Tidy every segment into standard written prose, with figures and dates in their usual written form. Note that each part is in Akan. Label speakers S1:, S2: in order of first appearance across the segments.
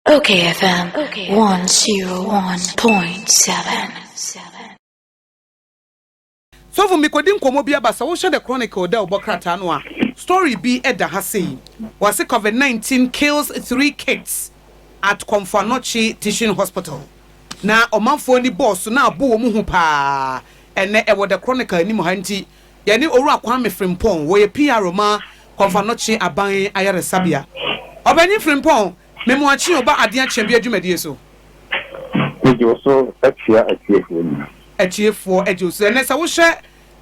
S1: OKFM 101.7.
S2: So for me kodim komo bi abasa wo hwe the chronicle da obokrata no a story bi eda ha sei was COVID-19 kills 3 kids at Komfo Anokye teaching hospital na omanfo ni boss na abo wo mu hu pa ene ewo the chronicle ni mo hanti ye ni oru Kwame Frimpong wo ye PR ma Komfo Anokye aban ayare sabia obani Frimpong memo achi oba ade a chembe adwumadie so
S3: you so
S2: Achiefo ejuso ene sa wo hwe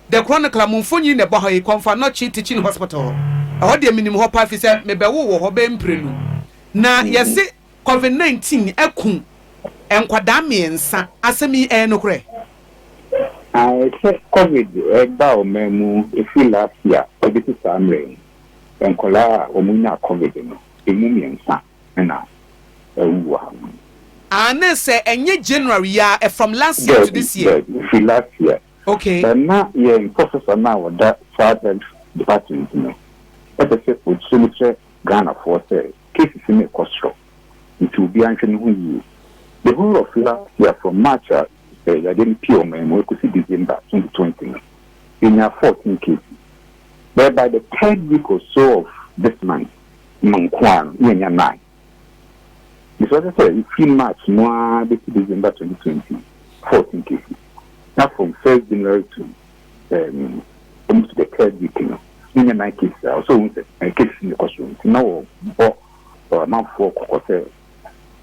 S2: the chronicle amfonyi ne bo ha Komfo Anokye teaching hospital ho de minim ho pa fi se mebewo wo ho be mprenu na yesi COVID-19 ekun enkwada miensa asemi no kure
S3: I said COVID ba o memu efi last year obiti samre enkola omunya COVID no emu miensa na ewa
S2: say enye January ya from last year to this year.
S3: Yes, last year.
S2: Okay.
S3: But now in professor now that sergeant department no. But the say would similar Ghana for say cases in a cost. It will be answering who you. The whole of last year from March I didn't pure man we could see December 2020. In your 14 cases. But by the 3rd week or so of this month, Mankwan, in your 9. Because I said, in March, no, December 2020, 14 cases. Now from 1st January to almost the 3rd week, in your 9 cases, I also cases in the costume. No, or a month for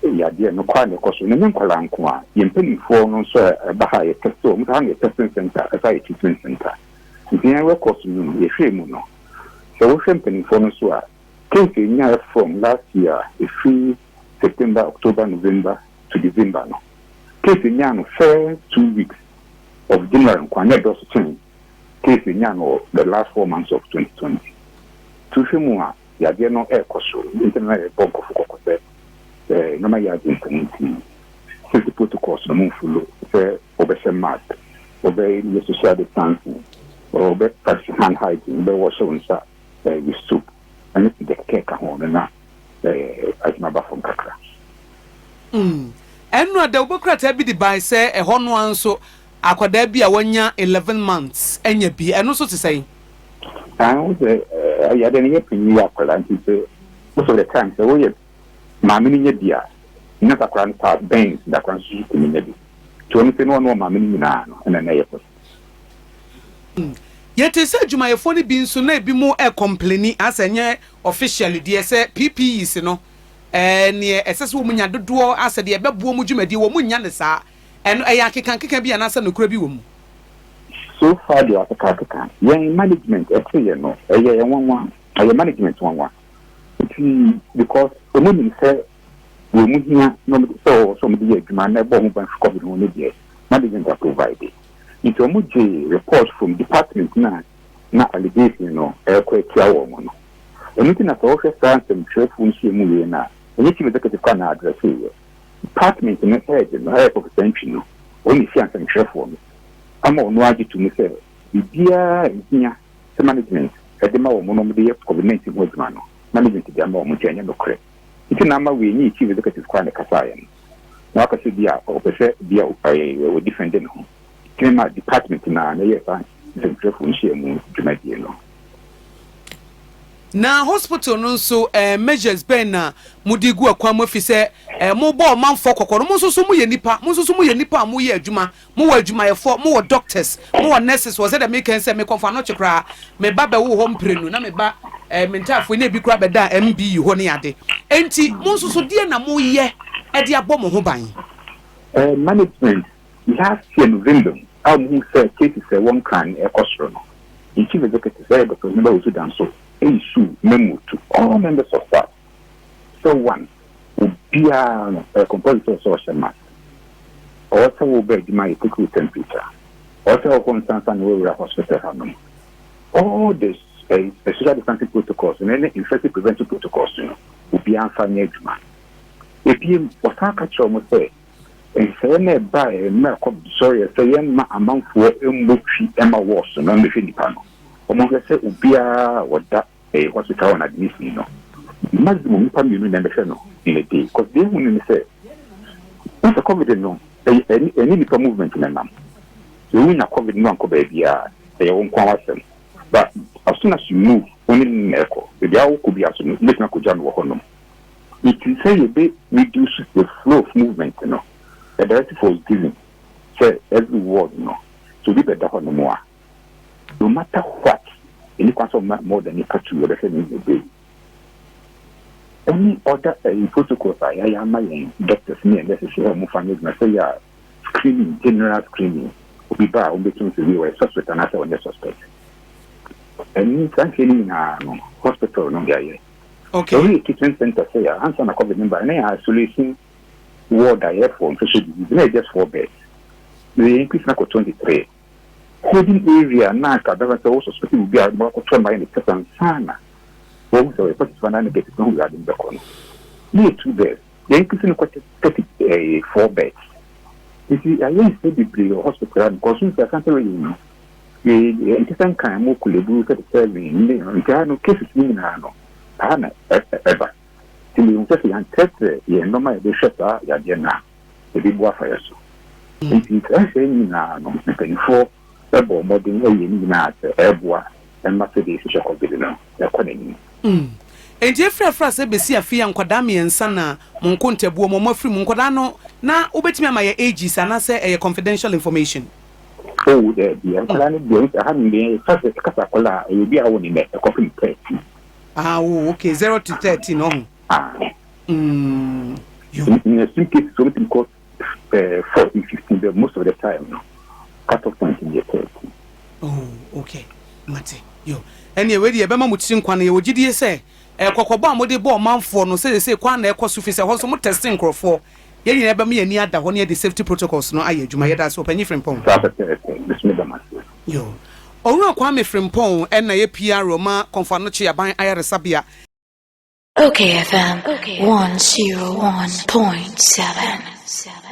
S3: yeah, dear, no quite a costume, and then Kolanqua, in penny for no sir, a Bahia testing center, a fire treatment center. If you have a costume, a shame, no. So, we're penny for no sir. Case in from last year, a free September, October, November to December. No. Case in Yano, fair 2 weeks of January and Kwanet also change. Case in Yano, the last 4 months of 2020. To Shimua, Yadiano Air Cosso, Internet Bank of Cocoset, Nama Yadin Community, 50 protocols, the moon full, obey mask, obey the social distancing, or obey hand hygiene, obey wash and with soup, and it's the cake on and that. Ajmaba from kakra.
S2: Enno da obokrata bi di ban say e hono anso akwada bi a wanya 11 months enya bi eno so te say
S3: I ya de ne pinyi akwala nti say most of the time say we maame ni nya bia na kakra no pa ben da kwan so ku nya bi to no se no maame ni na no na na yepo
S2: yete say adwumayefo ni bi nso na bi mu e complaini asenye officially de say PPEs no ne esese wo munya dodo ase de bebuo mu dwumadi wo munya ne saa eno eya keka bi anasa no kura bi wo mu
S3: so far the akaka yen management etriye no eye wanwa eye management wanwa because omuni say wo munya no so me de adwuma na bo mu ban COVID no de management are provided. It's a report from department na allegation no quite wo no anything at all first and chef function mu na any chief executive can address here department no head no help of attention no only see and chef for me am on waji to me say bia nya the management e de ma wo no me de COVID-19 ho adwuma no management de am wo nya no kre it na ma we ni chief executive can kasa ya no aka se bia o pese bia o defend no kema department na ye fa the function mu dwumadie no
S2: na hospital no so measures ben na mudigu akwa mo fi se mo bo manfo kokoro mo so mo ye nipa mo ye adwuma mo wa adwumayefo mo wa doctors mo wa nurses was that make sense me Komfo Anokye kra me ba be wo ho mprenu na me ba mentafo na bi kra be da MBU ho ne ade enti mo so die na mo ye e de abo mo ho ban
S3: management last year November who said cases one can ekosro no in chief executive said because member was done so issue memo to all members of staff. So one would be a compulsory social mask. Also will be my equal temperature. Also constance and we will hospital. All this social distancing protocols and any infection prevention protocols will be unfamiliar. If you was not catch almost say and say by a sorry, say amount for Emma Watson and the Filipino. Among us say ubia what that hospital and admission no maximum family no na no in a day because they won't say once a COVID no any movement in them. You win a COVID no ko baby they won't come but as soon as you move only in echo the hour could be as soon as na ko jam wo hono it will say a bit reduce the flow of movement the directive was given say every word to be better hono more no matter what any question more than you catch you the same in the day. Any other protocols I am my doctors me and necessary more family say screening, general screening will be bad on between to be a suspect and after on the suspect. And in hospital no guy. Okay. So we treatment center say answer na COVID number and isolation ward I have for infectious disease just 4 beds. The increase na 23. Holding area na kadava so suspect will be a more control by the person sana. So a person get no regarding the corner. Near 2 beds. The increase in 4 beds. You see, I ain't say the hospital because we can't tell you. The different kind of could do the serving. There are no cases in no. Ever. Till you just test the normal the shutter, Yadiana, the big warfare. It is saying now, for double modern airboa and Mercedes of the according.
S2: And Jeffrey Frass ebesi afia nkwadaa miensa na monkonte buo mo mafiri nkwadaa no na obetimi ama ye ages ana say confidential information.
S3: Oh there the nkwadaa no dey having the first kasa kola e bi awo ni me coffee press.
S2: Ah okay 0 to 30 no.
S3: In a simple case something called 40 15 but most of the time no. Cut off point in the 30.
S2: Oh okay. Mate yo. Ene we dey be ma mutiri nkwa na ye wogidie say kokobo amode bo manfo no say kwa na ekoso fi say ho so mo testing crofo ye nyina be me ani ada ho ne the safety protocols no aye adwuma ye da so panyi frimpon yo owura kwa me frimpon na ye PR ma Komfo Anokye aban ayaresabia
S1: okayfm 101.7